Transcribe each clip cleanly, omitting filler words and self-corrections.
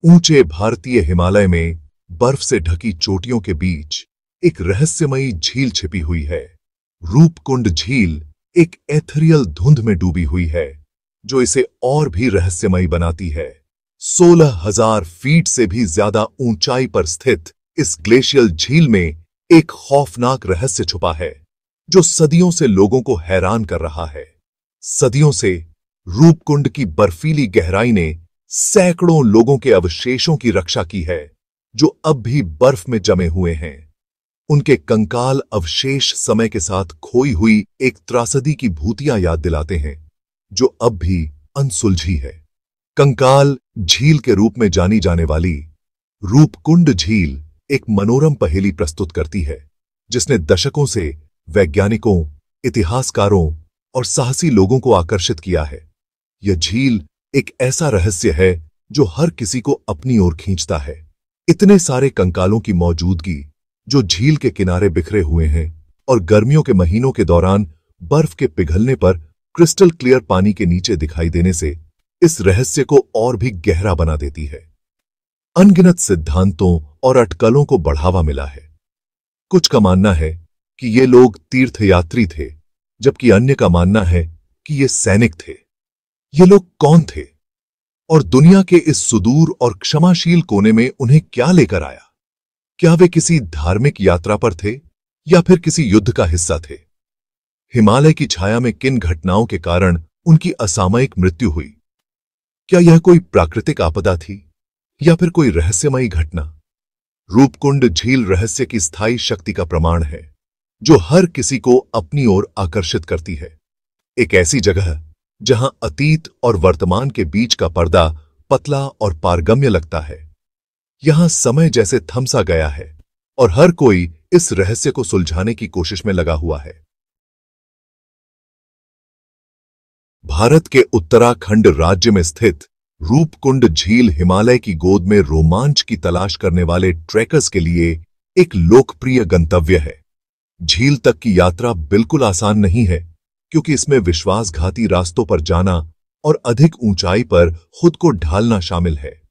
ऊंचे भारतीय हिमालय में बर्फ से ढकी चोटियों के बीच एक रहस्यमयी झील छिपी हुई है। रूपकुंड झील एक एथरियल धुंध में डूबी हुई है जो इसे और भी रहस्यमयी बनाती है। 16,000 फीट से भी ज्यादा ऊंचाई पर स्थित इस ग्लेशियल झील में एक खौफनाक रहस्य छुपा है जो सदियों से लोगों को हैरान कर रहा है। सदियों से रूपकुंड की बर्फीली गहराई ने सैकड़ों लोगों के अवशेषों की रक्षा की है जो अब भी बर्फ में जमे हुए हैं। उनके कंकाल अवशेष समय के साथ खोई हुई एक त्रासदी की भूतियां याद दिलाते हैं जो अब भी अनसुलझी है। कंकाल झील के रूप में जानी जाने वाली रूपकुंड झील एक मनोरम पहेली प्रस्तुत करती है जिसने दशकों से वैज्ञानिकों, इतिहासकारों और साहसी लोगों को आकर्षित किया है। यह झील एक ऐसा रहस्य है जो हर किसी को अपनी ओर खींचता है। इतने सारे कंकालों की मौजूदगी जो झील के किनारे बिखरे हुए हैं और गर्मियों के महीनों के दौरान बर्फ के पिघलने पर क्रिस्टल क्लियर पानी के नीचे दिखाई देने से इस रहस्य को और भी गहरा बना देती है। अनगिनत सिद्धांतों और अटकलों को बढ़ावा मिला है। कुछ का मानना है कि ये लोग तीर्थयात्री थे, जबकि अन्य का मानना है कि ये सैनिक थे। ये लोग कौन थे और दुनिया के इस सुदूर और क्षमाशील कोने में उन्हें क्या लेकर आया? क्या वे किसी धार्मिक यात्रा पर थे या फिर किसी युद्ध का हिस्सा थे? हिमालय की छाया में किन घटनाओं के कारण उनकी असामयिक मृत्यु हुई? क्या यह कोई प्राकृतिक आपदा थी या फिर कोई रहस्यमयी घटना? रूपकुंड झील रहस्य की स्थायी शक्ति का प्रमाण है जो हर किसी को अपनी ओर आकर्षित करती है। एक ऐसी जगह जहां अतीत और वर्तमान के बीच का पर्दा पतला और पारगम्य लगता है। यहां समय जैसे थम सा गया है और हर कोई इस रहस्य को सुलझाने की कोशिश में लगा हुआ है। भारत के उत्तराखंड राज्य में स्थित रूपकुंड झील हिमालय की गोद में रोमांच की तलाश करने वाले ट्रेकर्स के लिए एक लोकप्रिय गंतव्य है। झील तक की यात्रा बिल्कुल आसान नहीं है क्योंकि इसमें विश्वासघाती रास्तों पर जाना और अधिक ऊंचाई पर खुद को ढालना शामिल है।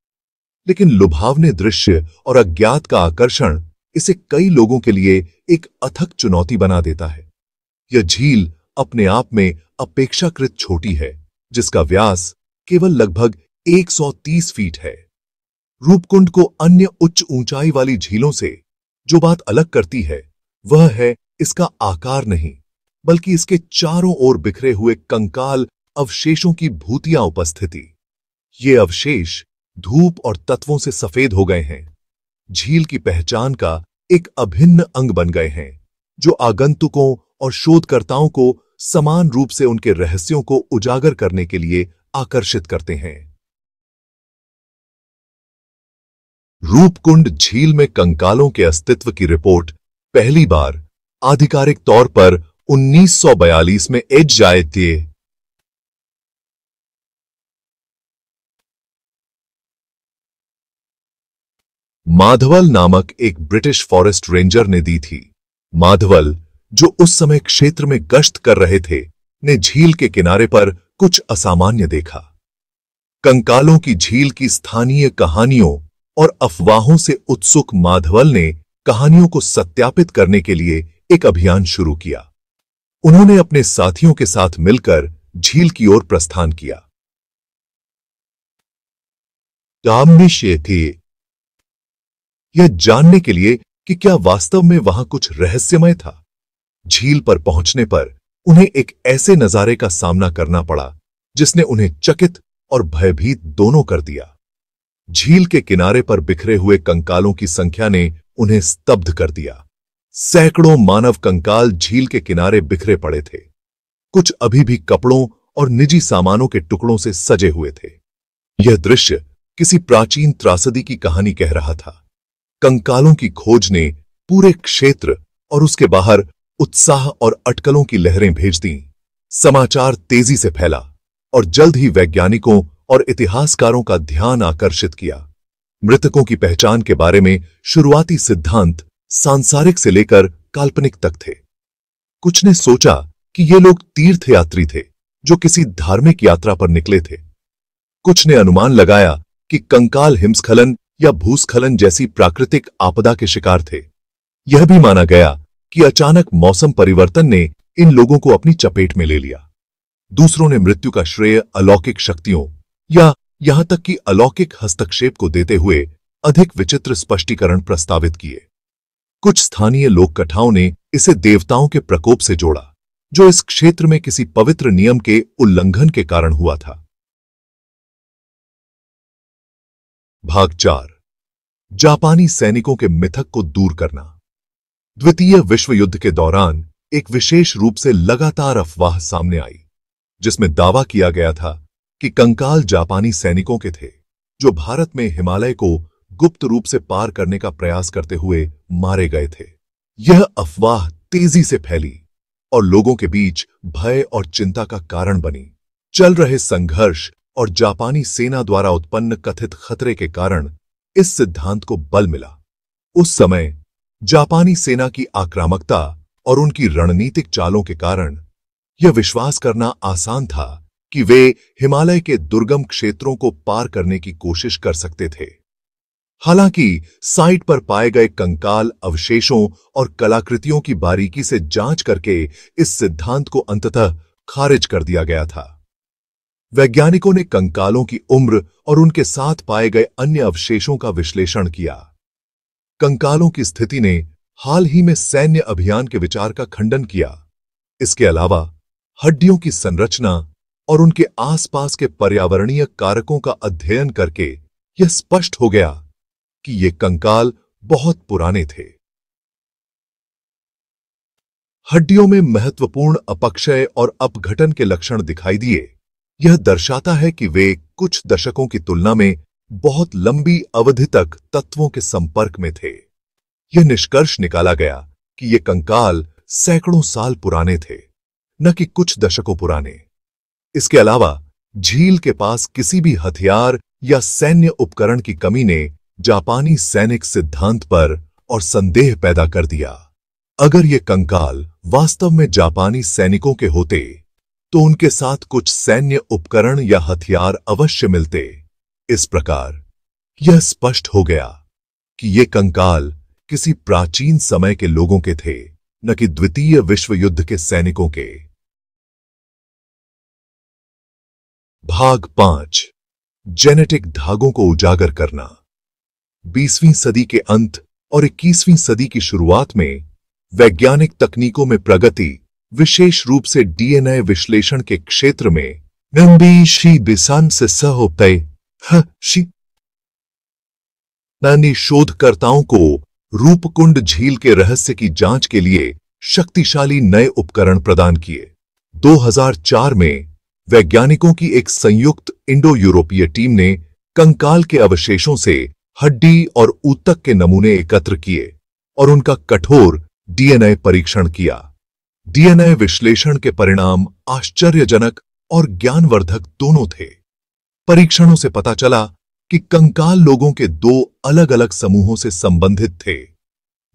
लेकिन लुभावने दृश्य और अज्ञात का आकर्षण इसे कई लोगों के लिए एक अथक चुनौती बना देता है। यह झील अपने आप में अपेक्षाकृत छोटी है, जिसका व्यास केवल लगभग 130 फीट है। रूपकुंड को अन्य उच्च ऊंचाई वाली झीलों से जो बात अलग करती है वह है इसका आकार नहीं, बल्कि इसके चारों ओर बिखरे हुए कंकाल अवशेषों की भूतिया उपस्थिति। ये अवशेष धूप और तत्वों से सफेद हो गए हैं, झील की पहचान का एक अभिन्न अंग बन गए हैं जो आगंतुकों और शोधकर्ताओं को समान रूप से उनके रहस्यों को उजागर करने के लिए आकर्षित करते हैं। रूपकुंड झील में कंकालों के अस्तित्व की रिपोर्ट पहली बार आधिकारिक तौर पर 1942 में एज थे। माधवल नामक एक ब्रिटिश फॉरेस्ट रेंजर ने दी थी। माधवल, जो उस समय क्षेत्र में गश्त कर रहे थे, ने झील के किनारे पर कुछ असामान्य देखा। कंकालों की झील की स्थानीय कहानियों और अफवाहों से उत्सुक माधवल ने कहानियों को सत्यापित करने के लिए एक अभियान शुरू किया। उन्होंने अपने साथियों के साथ मिलकर झील की ओर प्रस्थान किया। उद्देश्य थे यह जानने के लिए कि क्या वास्तव में वहां कुछ रहस्यमय था। झील पर पहुंचने पर उन्हें एक ऐसे नजारे का सामना करना पड़ा जिसने उन्हें चकित और भयभीत दोनों कर दिया। झील के किनारे पर बिखरे हुए कंकालों की संख्या ने उन्हें स्तब्ध कर दिया। सैकड़ों मानव कंकाल झील के किनारे बिखरे पड़े थे। कुछ अभी भी कपड़ों और निजी सामानों के टुकड़ों से सजे हुए थे। यह दृश्य किसी प्राचीन त्रासदी की कहानी कह रहा था। कंकालों की खोज ने पूरे क्षेत्र और उसके बाहर उत्साह और अटकलों की लहरें भेज दीं। समाचार तेजी से फैला और जल्द ही वैज्ञानिकों और इतिहासकारों का ध्यान आकर्षित किया। मृतकों की पहचान के बारे में शुरुआती सिद्धांत सांसारिक से लेकर काल्पनिक तक थे। कुछ ने सोचा कि ये लोग तीर्थयात्री थे जो किसी धार्मिक यात्रा पर निकले थे। कुछ ने अनुमान लगाया कि कंकाल हिमस्खलन या भूस्खलन जैसी प्राकृतिक आपदा के शिकार थे। यह भी माना गया कि अचानक मौसम परिवर्तन ने इन लोगों को अपनी चपेट में ले लिया। दूसरों ने मृत्यु का श्रेय अलौकिक शक्तियों या यहां तक कि अलौकिक हस्तक्षेप को देते हुए अधिक विचित्र स्पष्टीकरण प्रस्तावित किए। कुछ स्थानीय लोक कथाओं ने इसे देवताओं के प्रकोप से जोड़ा, जो इस क्षेत्र में किसी पवित्र नियम के उल्लंघन के कारण हुआ था। भाग 4। जापानी सैनिकों के मिथक को दूर करना। द्वितीय विश्व युद्ध के दौरान एक विशेष रूप से लगातार अफवाह सामने आई, जिसमें दावा किया गया था कि कंकाल जापानी सैनिकों के थे, जो भारत में हिमालय को गुप्त रूप से पार करने का प्रयास करते हुए मारे गए थे। यह अफवाह तेजी से फैली और लोगों के बीच भय और चिंता का कारण बनी। चल रहे संघर्ष और जापानी सेना द्वारा उत्पन्न कथित खतरे के कारण इस सिद्धांत को बल मिला। उस समय जापानी सेना की आक्रामकता और उनकी रणनीतिक चालों के कारण यह विश्वास करना आसान था कि वे हिमालय के दुर्गम क्षेत्रों को पार करने की कोशिश कर सकते थे। हालांकि साइट पर पाए गए कंकाल अवशेषों और कलाकृतियों की बारीकी से जांच करके इस सिद्धांत को अंततः खारिज कर दिया गया था। वैज्ञानिकों ने कंकालों की उम्र और उनके साथ पाए गए अन्य अवशेषों का विश्लेषण किया। कंकालों की स्थिति ने हाल ही में सैन्य अभियान के विचार का खंडन किया। इसके अलावा हड्डियों की संरचना और उनके आसपास के पर्यावरणीय कारकों का अध्ययन करके यह स्पष्ट हो गया कि ये कंकाल बहुत पुराने थे। हड्डियों में महत्वपूर्ण अपक्षय और अपघटन के लक्षण दिखाई दिए। यह दर्शाता है कि वे कुछ दशकों की तुलना में बहुत लंबी अवधि तक तत्वों के संपर्क में थे। यह निष्कर्ष निकाला गया कि ये कंकाल सैकड़ों साल पुराने थे, न कि कुछ दशकों पुराने। इसके अलावा झील के पास किसी भी हथियार या सैन्य उपकरण की कमी ने जापानी सैनिक सिद्धांत पर और संदेह पैदा कर दिया। अगर ये कंकाल वास्तव में जापानी सैनिकों के होते तो उनके साथ कुछ सैन्य उपकरण या हथियार अवश्य मिलते। इस प्रकार यह स्पष्ट हो गया कि ये कंकाल किसी प्राचीन समय के लोगों के थे, न कि द्वितीय विश्व युद्ध के सैनिकों के। भाग 5। जेनेटिक धागों को उजागर करना। 20वीं सदी के अंत और 21वीं सदी की शुरुआत में वैज्ञानिक तकनीकों में प्रगति, विशेष रूप से डीएनए विश्लेषण के क्षेत्र में शोधकर्ताओं को रूपकुंड झील के रहस्य की जांच के लिए शक्तिशाली नए उपकरण प्रदान किए। 2004 में वैज्ञानिकों की एक संयुक्त इंडो यूरोपीय टीम ने कंकाल के अवशेषों से हड्डी और ऊतक के नमूने एकत्र किए और उनका कठोर डीएनए परीक्षण किया। डीएनए विश्लेषण के परिणाम आश्चर्यजनक और ज्ञानवर्धक दोनों थे। परीक्षणों से पता चला कि कंकाल लोगों के 2 अलग-अलग समूहों से संबंधित थे।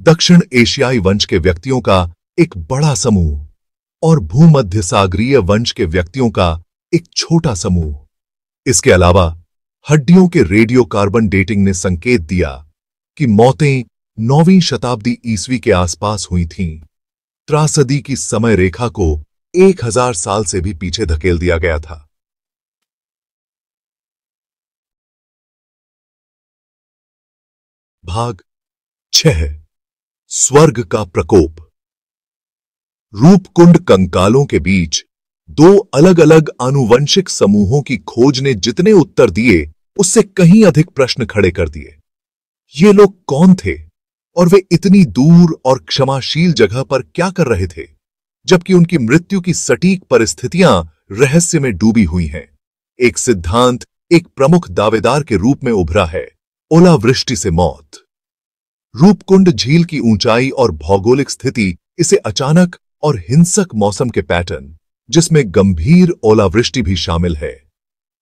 दक्षिण एशियाई वंश के व्यक्तियों का एक बड़ा समूह और भूमध्य सागरीय वंश के व्यक्तियों का एक छोटा समूह। इसके अलावा हड्डियों के रेडियो कार्बन डेटिंग ने संकेत दिया कि मौतें 9वीं शताब्दी ईस्वी के आसपास हुई थीं। त्रासदी की समय रेखा को 1000 साल से भी पीछे धकेल दिया गया था। भाग 6। स्वर्ग का प्रकोप। रूपकुंड कंकालों के बीच 2 अलग-अलग आनुवंशिक समूहों की खोज ने जितने उत्तर दिए उससे कहीं अधिक प्रश्न खड़े कर दिए। ये लोग कौन थे और वे इतनी दूर और क्षमाशील जगह पर क्या कर रहे थे, जबकि उनकी मृत्यु की सटीक परिस्थितियां रहस्य में डूबी हुई हैं। एक सिद्धांत एक प्रमुख दावेदार के रूप में उभरा है, ओलावृष्टि से मौत। रूपकुंड झील की ऊंचाई और भौगोलिक स्थिति इसे अचानक और हिंसक मौसम के पैटर्न, जिसमें गंभीर ओलावृष्टि भी शामिल है,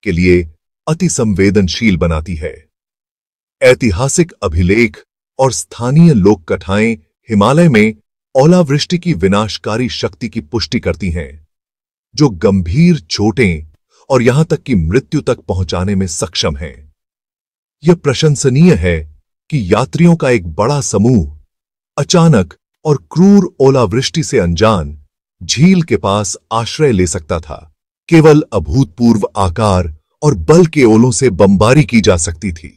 के लिए अति संवेदनशील बनाती है। ऐतिहासिक अभिलेख और स्थानीय लोक कथाएं हिमालय में ओलावृष्टि की विनाशकारी शक्ति की पुष्टि करती हैं, जो गंभीर चोटें और यहां तक कि मृत्यु तक पहुंचाने में सक्षम हैं। यह प्रशंसनीय है कि यात्रियों का एक बड़ा समूह अचानक और क्रूर ओलावृष्टि से अनजान झील के पास आश्रय ले सकता था। केवल अभूतपूर्व आकार और बल के ओलों से बमबारी की जा सकती थी।